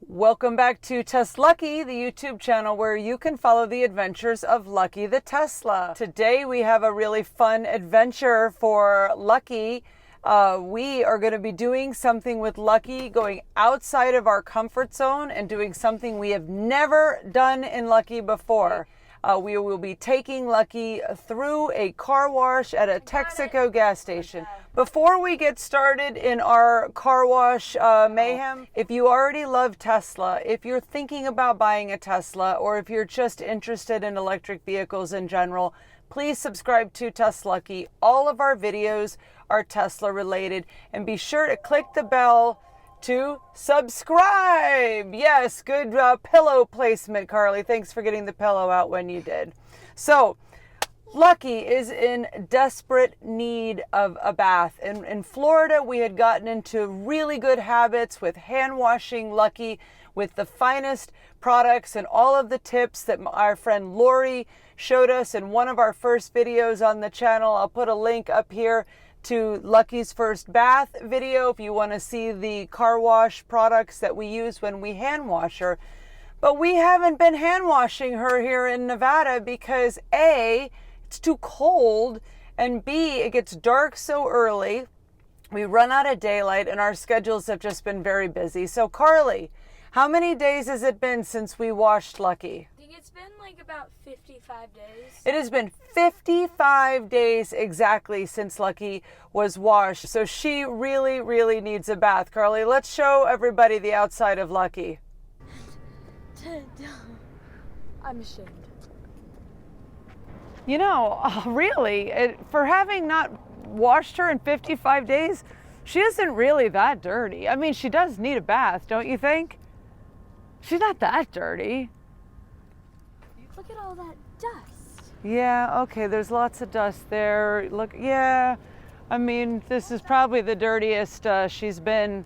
Welcome back to TesLUCKY, the YouTube channel where you can follow the adventures of Lucky the Tesla. Today we have a really fun adventure for Lucky. We are going to be doing something with Lucky, going outside of our comfort zone and doing something we have never done in Lucky before. We will be taking Lucky through a car wash at a Texaco gas station. Before we get started in our car wash mayhem, if you already love Tesla, if you're thinking about buying a Tesla, or if you're just interested in electric vehicles in general, please subscribe to TesLUCKY. All of our videos are Tesla related, and be sure to click the bell to subscribe. Yes, good pillow placement, Carly. Thanks for getting the pillow out when you did. So, Lucky is in desperate need of a bath. In Florida, we had gotten into really good habits with hand washing Lucky with the finest products and all of the tips that our friend Lori showed us in one of our first videos on the channel. I'll put a link up here to Lucky's first bath video if you want to see the car wash products that we use when we hand wash her. But we haven't been hand washing her here in Nevada because A, it's too cold, and B, it gets dark so early. We run out of daylight and our schedules have just been very busy. So Carly, how many days has it been since we washed Lucky? I think it's been like about 55 days. It has been 55 days exactly since Lucky was washed. So she really, really needs a bath. Carly, let's show everybody the outside of Lucky. I'm ashamed. You know, really, for having not washed her in 55 days, she isn't really that dirty. I mean, she does need a bath, don't you think? She's not that dirty. Look at all that dust. Yeah, okay, there's lots of dust there. Look, yeah, I mean, this is probably the dirtiest she's been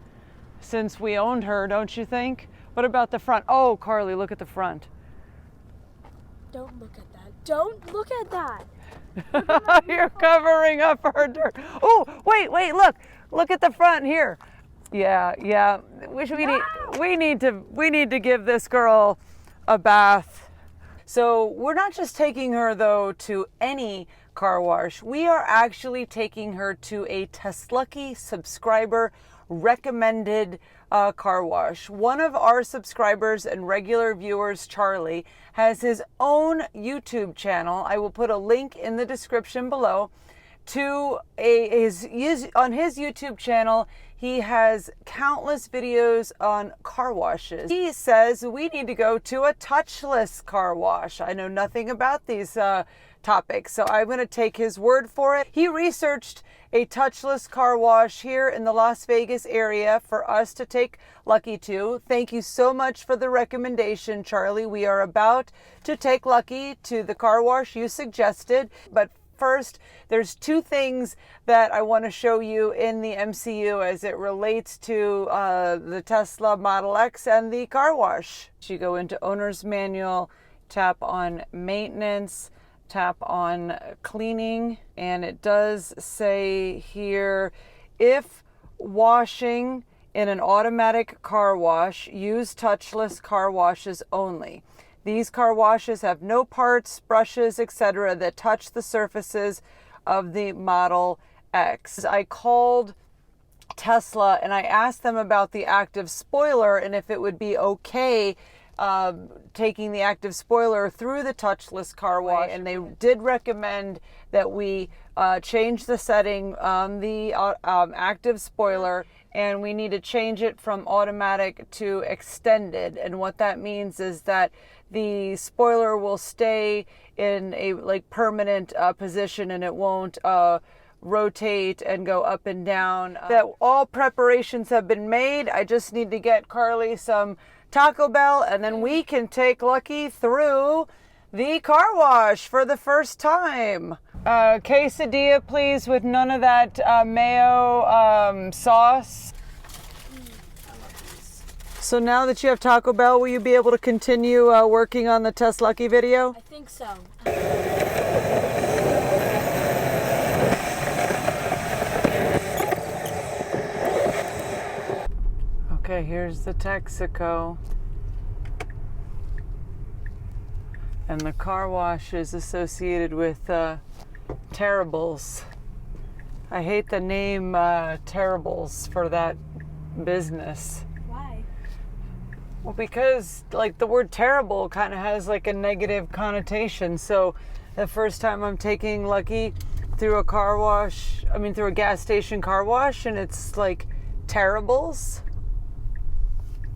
since we owned her, don't you think? What about the front? Oh, Carly, look at the front. Don't look at that. Don't look at that. You're covering up her dirt. Oh, wait, look at the front here. Yeah. We need to give this girl a bath. So we're not just taking her though to any car wash. We are actually taking her to a TesLUCKY subscriber recommended car wash. One of our subscribers and regular viewers, Charlie, has his own YouTube channel. I will put a link in the description below to on his YouTube channel. He has countless videos on car washes. He says we need to go to a touchless car wash. I know nothing about these topics, so I'm going to take his word for it. He researched a touchless car wash here in the Las Vegas area for us to take Lucky to. Thank you so much for the recommendation, Charlie. We are about to take Lucky to the car wash you suggested, but first, there's two things that I want to show you in the MCU as it relates to the Tesla Model X and the car wash. You go into Owner's Manual, tap on Maintenance, tap on Cleaning, and it does say here, if washing in an automatic car wash, use touchless car washes only. These car washes have no parts, brushes, etc. that touch the surfaces of the Model X. I called Tesla and I asked them about the active spoiler and if it would be okay taking the active spoiler through the touchless car wash, and they did recommend that we change the setting on the active spoiler, and we need to change it from automatic to extended. And what that means is that the spoiler will stay in a permanent position and it won't rotate and go up and down. That all preparations have been made. I just need to get Carly some Taco Bell and then we can take Lucky through the car wash for the first time. Quesadilla, please, with none of that mayo sauce. So now that you have Taco Bell, will you be able to continue working on the TesLUCKY video? I think so. Okay, here's the Texaco. And the car wash is associated with Terribles. I hate the name Terribles for that business. Why? Well, because like the word terrible kind of has like a negative connotation. So the first time I'm taking Lucky through a car wash, through a gas station car wash, and it's like Terribles.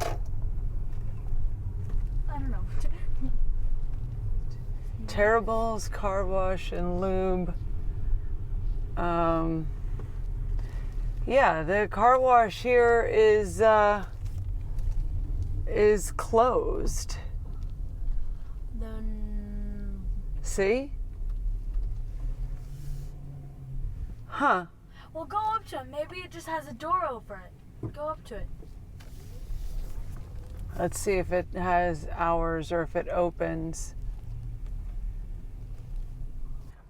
I don't know. Terribles, car wash, and lube. Yeah, the car wash here is closed. Then. See? Huh. Well, go up to it. Maybe it just has a door over it. Go up to it. Let's see if it has hours or if it opens.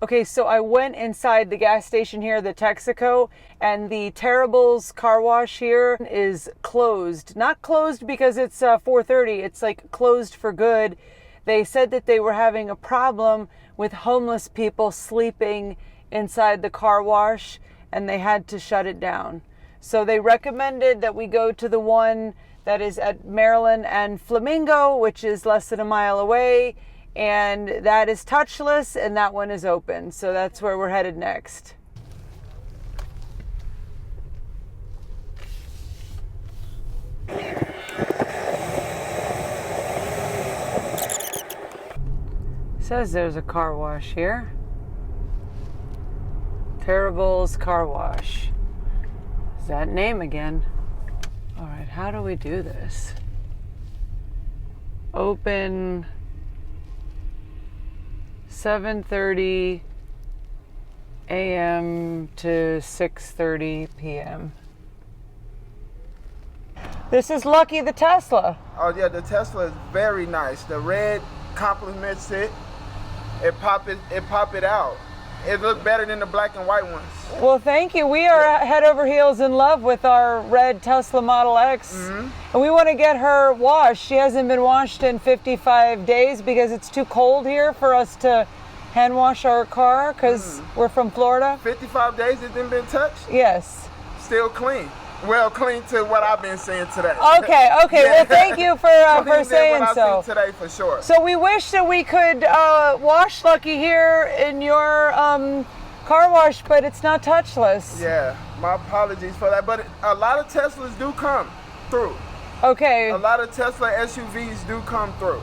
Okay, so I went inside the gas station here, the Texaco, and the Terribles car wash here is closed. Not closed because it's 4:30, it's like closed for good. They said that they were having a problem with homeless people sleeping inside the car wash, and they had to shut it down. So they recommended that we go to the one that is at Maryland and Flamingo, which is less than a mile away. And that is touchless, and that one is open. So that's where we're headed next. Says there's a car wash here. Terribles Car Wash. Is that name again? All right, how do we do this? Open 7:30 a.m. to 6:30 p.m. This is Lucky the Tesla. Oh yeah, the Tesla is very nice. The red complements it. It pop it out. It looked better than the black and white ones. Well, thank you. We are head over heels in love with our red Tesla Model X. And we want to get her washed. She hasn't been washed in 55 days because it's too cold here for us to hand wash our car because we're from Florida. 55 days it didn't been touched? Yes. Still clean. Well, clean to what I've been seeing today. Okay. Yeah. Well, thank you for saying what so. I've seen today for sure. So we wish that we could wash Lucky here in your car wash, but it's not touchless. Yeah, my apologies for that. But a lot of Teslas do come through. Okay. A lot of Tesla SUVs do come through.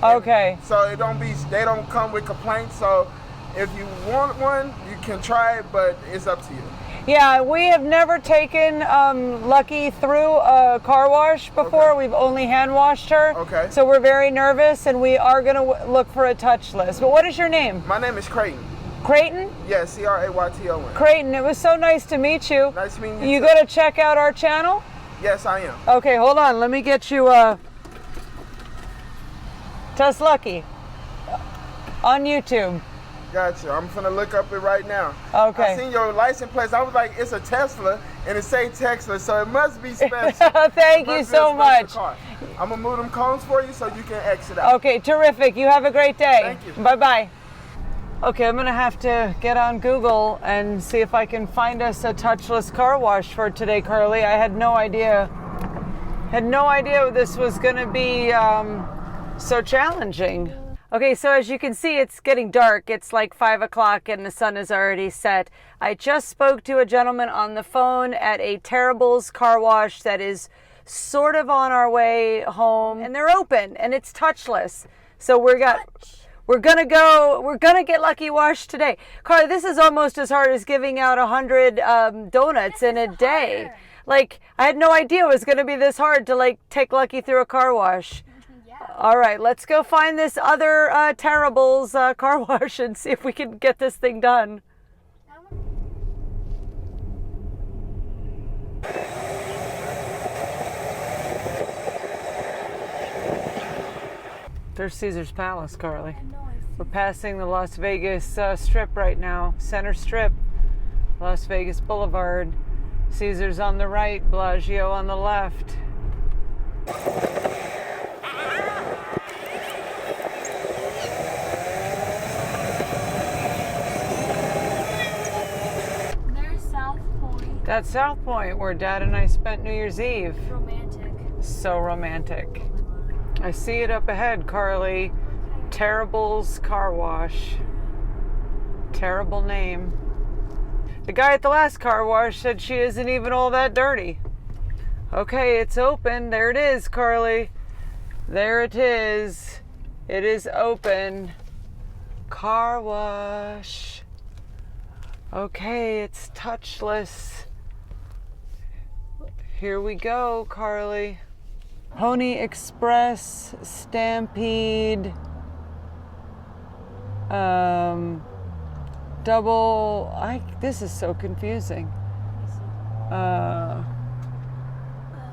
Okay. So they don't come with complaints. So if you want one, you can try it, but it's up to you. Yeah, we have never taken Lucky through a car wash before. Okay. We've only hand washed her. Okay. So we're very nervous, and we are going to look for a touchless. But what is your name? My name is Creighton. Creighton? Yeah, Crayton. Creighton, it was so nice to meet you. Nice meeting you. You too. going to check out our channel? Yes, I am. Okay, hold on. Let me get you TesLUCKY on YouTube. Gotcha. I'm gonna look up it right now. Okay. I seen your license plate. I was like, it's a Tesla, and it say Texas, so it must be special. Thank you so much. I'm gonna move them cones for you so you can exit out. Okay, terrific. You have a great day. Thank you. Bye-bye. Okay, I'm gonna have to get on Google and see if I can find us a touchless car wash for today, Carly. I had no idea this was gonna be so challenging. Okay, so as you can see, it's getting dark. It's like 5 o'clock and the sun is already set. I just spoke to a gentleman on the phone at a Terribles car wash that is sort of on our way home, and they're open and it's touchless. So we're gonna get Lucky washed today. Carly, this is almost as hard as giving out 100 donuts in a day. Like, I had no idea it was gonna be this hard to like take Lucky through a car wash. All right, let's go find this other Terribles car wash and see if we can get this thing done. There's Caesar's Palace, Carly. I know. We're passing the Las Vegas Strip right now. Center Strip. Las Vegas Boulevard. Caesar's on the right, Bellagio on the left. There's South Point. That's South Point, where Dad and I spent New Year's Eve. Romantic. So romantic. I see it up ahead, Carly. Terrible's Car Wash. Terrible name. The guy at the last car wash said she isn't even all that dirty. Okay, it's open. There it is, Carly. There it is. It is open. Car wash. Okay, it's touchless. Here we go, Carly. Pony Express, Stampede, this is so confusing.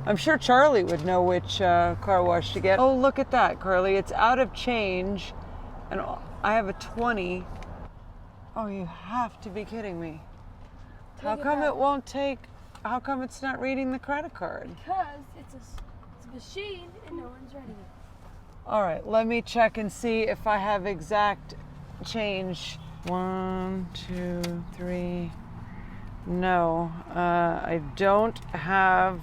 I'm sure Charlie would know which car wash to get. Oh, look at that, Carly. It's out of change, and I have a 20. Oh, you have to be kidding me. How come it won't take, how come it's not reading the credit card? Because it's a machine and no one's reading it. All right, let me check and see if I have exact change. 1, 2, 3. No, I don't have.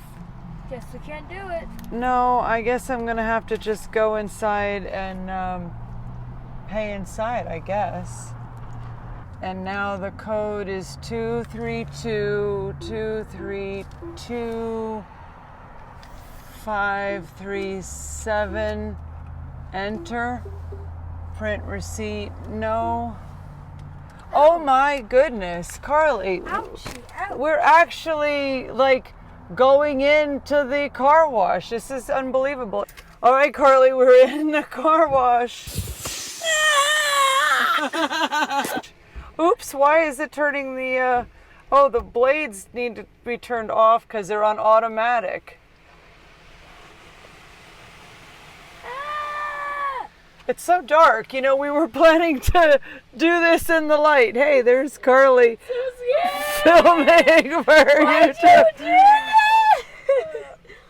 Guess we can't do it. No, I guess I'm gonna have to just go inside and pay inside, I guess. And now the code is 232-232-537. Enter. Print receipt. No. Oh my goodness, Carly. Ouchie, ouch. We're actually like going into the car wash. This is unbelievable. All right, Carly, we're in the car wash. Oops, why is it turning the, oh, the blades need to be turned off because they're on automatic. It's so dark. You know, we were planning to do this in the light. Hey, there's Carly filming for YouTube.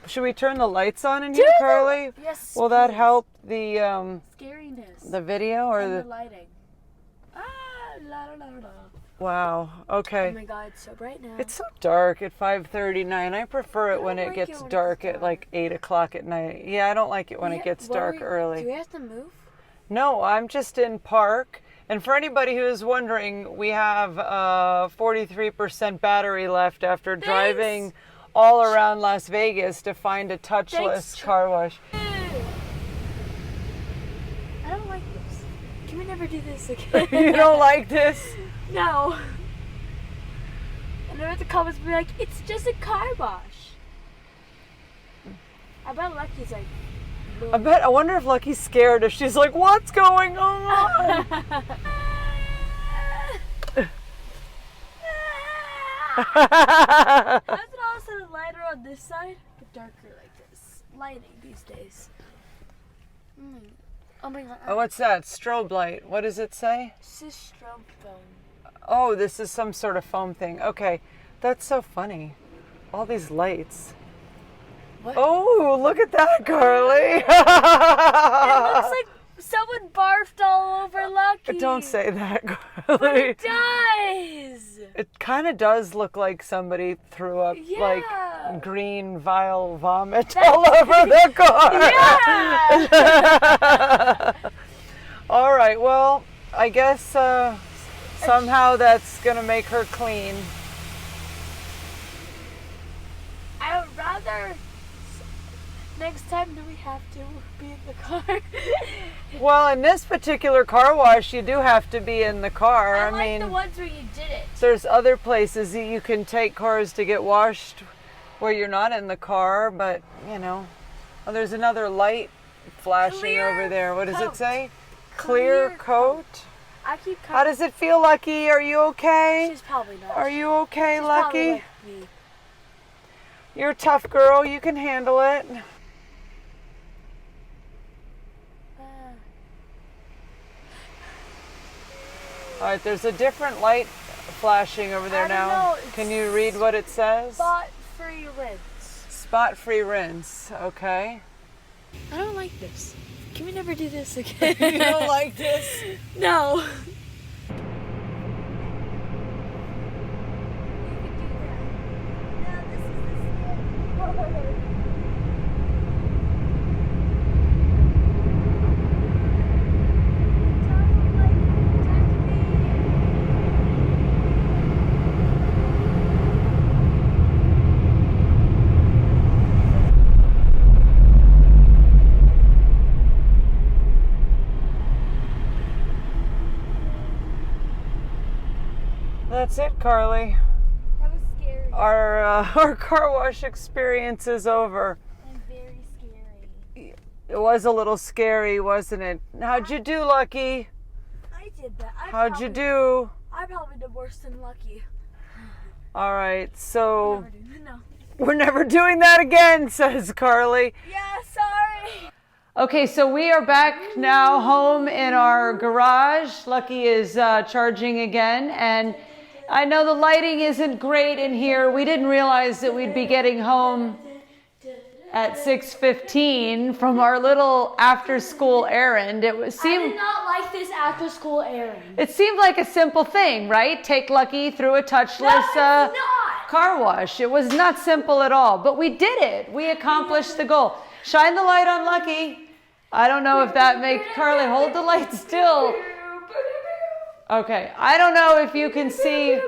Should we turn the lights on in here, Carly? Yes. Will that help the Scariness. the video or And the the lighting. La la la la. Wow. Okay. Oh my God, it's so bright now. It's so dark at 5:39. I prefer it when it like gets it when it dark gets at like 8 o'clock at night. Yeah, I don't like it when it gets dark Do early. we have to move? No, I'm just in park. And for anybody who is wondering, we have 43% battery left after driving all around Las Vegas to find a touchless car wash. I don't like this. Can we never do this again? You don't like this? No. And then at the comments be like, it's just a car wash. I bet Lucky's like, I wonder if Lucky's scared, if she's like, what's going on? How's it all of a sudden lighter on this side, but darker like this? Lighting these days. Oh my God. Oh, what's that? Strobe light. What does it say? This is strobe phone. Oh, this is some sort of foam thing. Okay, that's so funny. All these lights. What? Oh, look at that, Carly. It looks like someone barfed all over Lucky. Don't say that, But Carly. it does. It kind of does look like somebody threw up like Yeah. green vile vomit all over the car. Yeah. All right, well, I guess somehow that's going to make her clean. I would rather. Next time, do we have to be in the car? Well, in this particular car wash, you do have to be in the car. I I like mean, the ones where you did it. there's other places that you can take cars to get washed where you're not in the car, but, you know. Oh, there's another light flashing Clear over there. What does it coat. say? Clear coat? I keep. How does it feel, Lucky? Are you okay? She's probably not. Are you okay, She's Lucky? Like me. You're a tough girl. You can handle it. All right, there's a different light flashing over there I don't now. know, it's Can you read what it says? Spot-free rinse. Spot-free rinse. Okay. I don't like this. Can we never do this again? You don't like this? No. That's it, Carly. That was scary. Our car wash experience is over. And very scary. It was a little scary, wasn't it? How'd you do, Lucky? I did that. How'd you do? I probably did worse than Lucky. All right, so No. we're never doing that again, says Carly. Yeah, sorry. Okay, so we are back now home in our garage. Lucky is charging again, and I know the lighting isn't great in here. We didn't realize that we'd be getting home at 6:15 from our little after-school errand. I did not like this after-school errand. It seemed like a simple thing, right? Take Lucky through a touchless car wash. It was not simple at all, but we did it. We accomplished the goal. Shine the light on Lucky. I don't know if that makes Carly hold the light still. Okay, I don't know if you can see.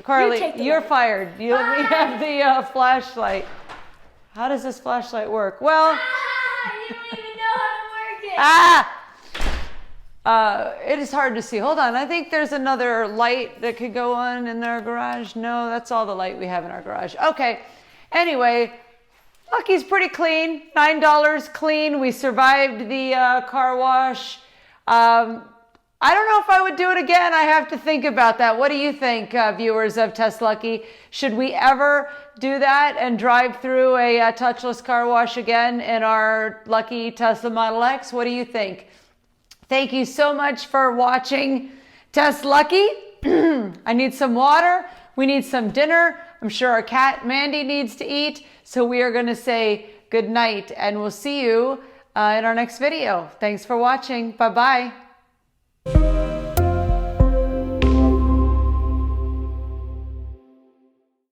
Carly, you're fired. We have the flashlight. How does this flashlight work? Well, You don't even know how to work it. it is hard to see. Hold on, I think there's another light that could go on in our garage. No, that's all the light we have in our garage. Okay, anyway, Lucky's pretty clean. $9 clean. We survived the car wash. I don't know if I would do it again. I have to think about that. What do you think, viewers of TesLUCKY? Should we ever do that and drive through a touchless car wash again in our lucky Tesla Model X? What do you think? Thank you so much for watching TesLUCKY. I need some water. We need some dinner. I'm sure our cat Mandy needs to eat. So we are going to say good night, and we'll see you in our next video. Thanks for watching. Bye-bye.